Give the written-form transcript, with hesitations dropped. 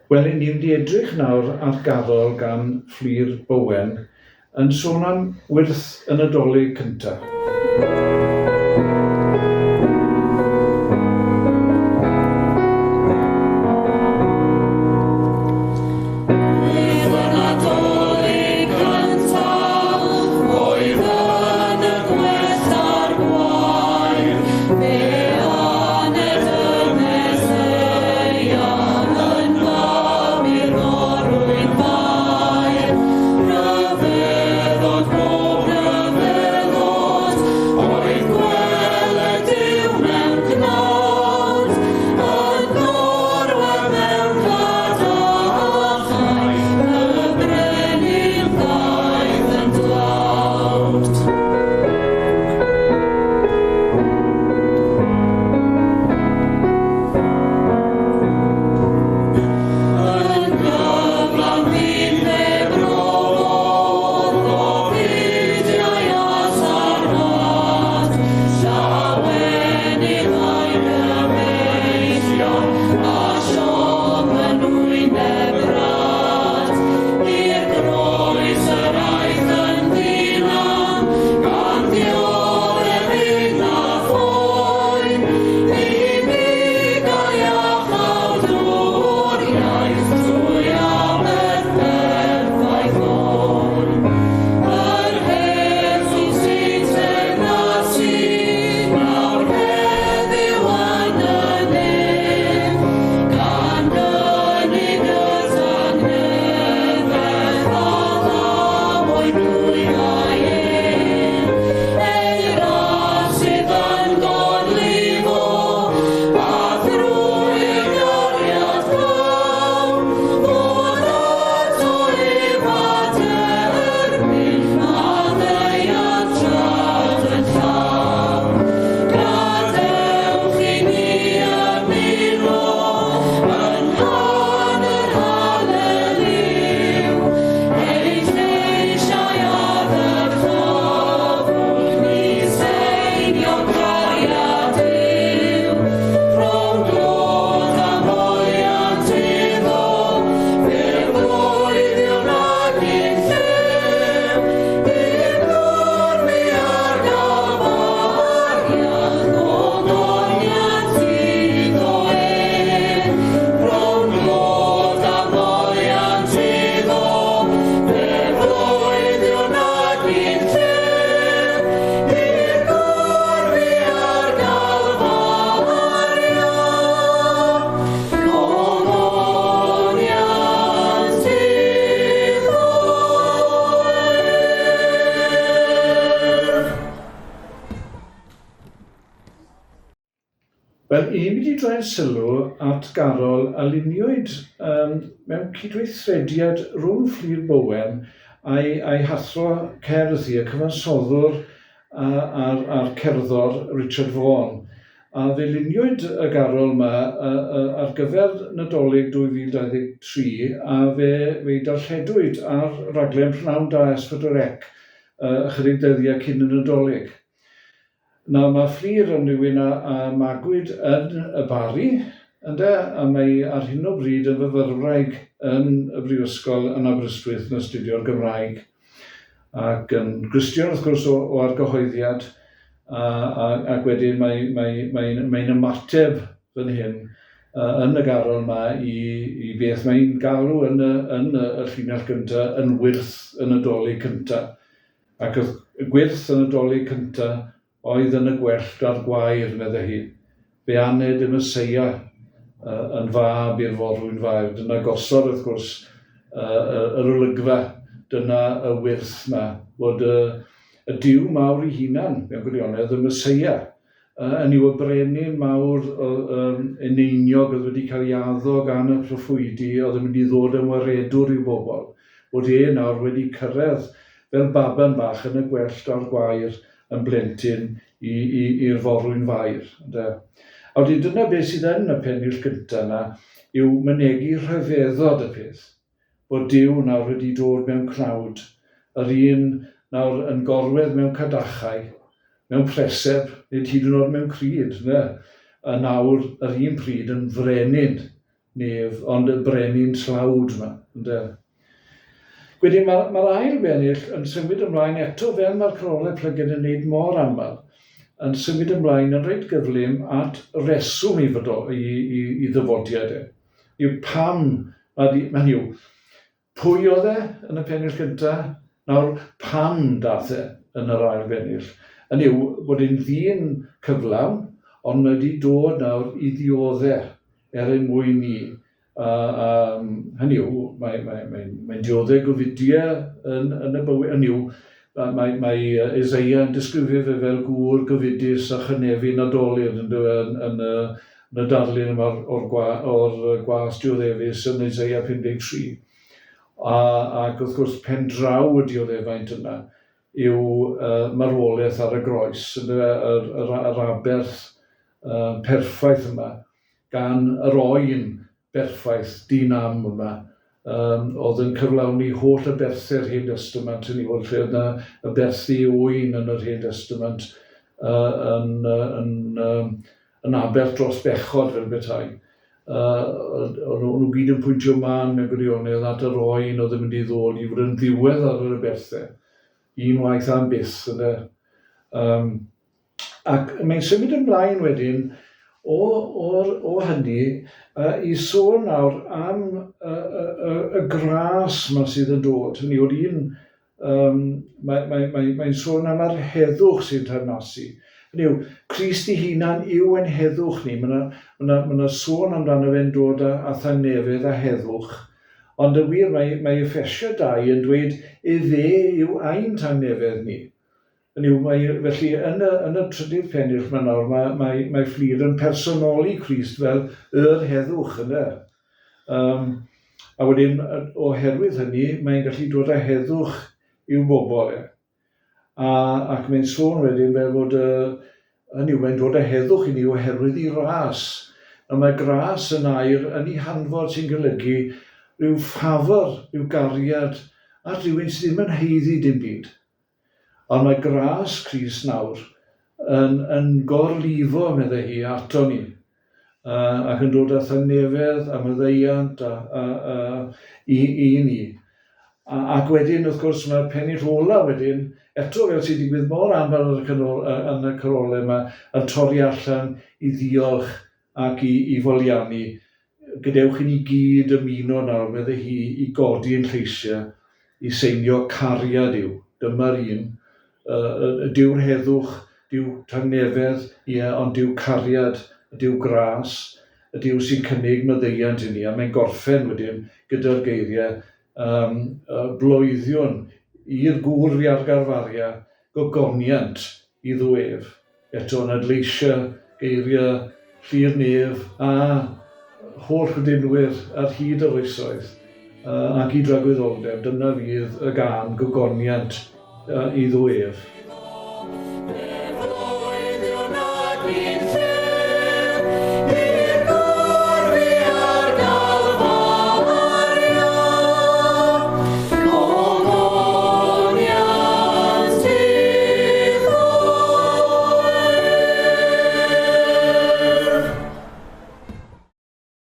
Wel, ni'n mynd i edrych nawr ar garol gan Fflur Bowen yn sôn am Gwyrth y Nadolig cyntaf. Wel, ni'n mynd i droi'n sylw at garol a luniwyd mewn cydweithrediad rhwng Fflur Bowen a'i Athro Caerdydd, y cyfansoddwr a'r cerddor Richard Vaughan. A fe luniwyd y garol yma ar gyfer Nadolig 2023 a fe darlledwyd ar raglen Prynawn Da Cerddoriaeth ychydig dyddiau cyn y Nadolig. Nawr mae Fflur yn rhywun a magwyd yn y Bari, a mae ar hyn o bryd yn fyfyrwraig yn y Brifysgol yn Aberystwyth yn astudio'r Gymraeg. Ac yn Gristion wrth gwrs o argyhoeddiad, ac wedyn mae'n ymateb fan hyn yn y garol yma i beth mae'n galw yn y llinell gyntaf yn Gwyrth y Nadolig cyntaf. Ac y Gwyrth y Nadolig cyntaf oedd yn y gwellt a'r gwair, meddai hi. Fe aned y Meseia yn fab i'r forwyn fawr. Dyna gosod, wrth gwrs, yr olygfa. Dyna y wyrth yma, fod y diw mawr ei hunan, mewn gwirionedd, y Meseia, yn i'w y brenin mawr eneiniog oedd wedi cael ei addo gan y proffwydi, oedd yn mynd i ddod yn waredwr i'w bobl. Bod nawr wedi cyrraedd fel baban bach yn y gwellt a'r gwair, yn blentyn i'r forwyn fair. A wedyn dyna beth sydd yn y pennill gyntaf yna yw mynegu rhyfeddod y peth. Bod Duw nawr wedi dod mewn cnawd, yr un nawr yn gorwedd mewn cadachau, mewn preseb, nid hyd yn oed mewn cryd, a nawr yr un pryd yn frenin nef, ond y brenin tlawd yma. Wedyn mae'r ail bennill yn symud ymlaen eto fel mae'r carolau Plygain yn gwneud mor aml, yn symud ymlaen yn reit gyflym at reswm i ddyfodiad e. Yw pam, mae'n yw, pwy oedd e yn y pennill gyntaf? Nawr, pam dath e yn yr ail bennill? Yn yw bod e'n ddyn cyflawn, ond mae wedi dod nawr i ddioddau mwyn ni. Hynny yw, mae'n dioddau gofidiau yn y bywyd. Hynny yw, mae Eseia yn disgrifio fe fel gŵr gofidus a chynefu Nadolig yn y darlun yma o'r gwas dioddefus yn Eseia 53. Ac wrth gwrs pen draw y dioddefaint yna yw marwolaeth ar y groes, yr aberth perffaith yma, gan yr oen berffaith dynam yma, oedd yn cyflawni holl y berthau'r Hen Testament, hynny yw, lle yna y berthu ŵyn yn yr Hen Testament yn aberth dros bechod fel betai. O'n nhw gyd yn pwyntio man mewn gwirionedd at yr oen oedd yn mynd i ddod i fod yn ddiwedd ar y berthau. Un waith am byth. Ac mae'n symud ymlaen wedyn o hynny i sôn nawr am y gras yma sydd yn dod. Hynny o'r mae'n sôn am yr heddwch sy'n teyrnasu. Hynny yw, Crist ei hunan yw ein heddwch ni. Mae yna sôn amdano fe'n dod â thanefedd a heddwch. Ond y wir mae Effesiau 2 yn dweud e fe yw ein tangnefedd ni. Felly yn y trydydd pennill yma nawr, mae Fflur yn personoli Crist fel yr heddwch yna. A wedyn, oherwydd hynny, mae'n gallu dod â heddwch i'w bobl e. Ac mae'n sôn wedyn fel fod mae'n dod â heddwch i ni oherwydd i ras. A mae gras yn air yn ei hanfod sy'n golygu rhyw ffafr, rhyw gariad, a rhywun sydd ddim yn heiddi dim byd. Ond mae gras Crist nawr yn gorlifo, meddai hi, ato ni. Ac yn dod â thanefedd a maddeiant i ni. Ac wedyn, wrth gwrs, mae'r pennill ola wedyn, eto fel sydd wedi digwydd mor aml yn y carolau yma, yn torri allan i ddiolch ac i foliannu. Gadewch i ni gyd ymuno nawr, meddai hi, i godi yn lleisiau, i seinio cariad yw. Dyma'r un. Dyw'r heddwch, dyw tangnefedd, ond dyw cariad, dyw gras, dyw sy'n cynnig maddeiant i ni. A mae'n gorffen wedyn gyda'r geiriau blwyddion i'r gŵr fi ar garfaria, gogoniant i ddwef. Eto yn adleisiau, geiriau, llir nef a holl gydynwyr ar hyd yr oesoedd ac i dragwyddoldeb. Dyna fydd y gân gogoniant i ddwef.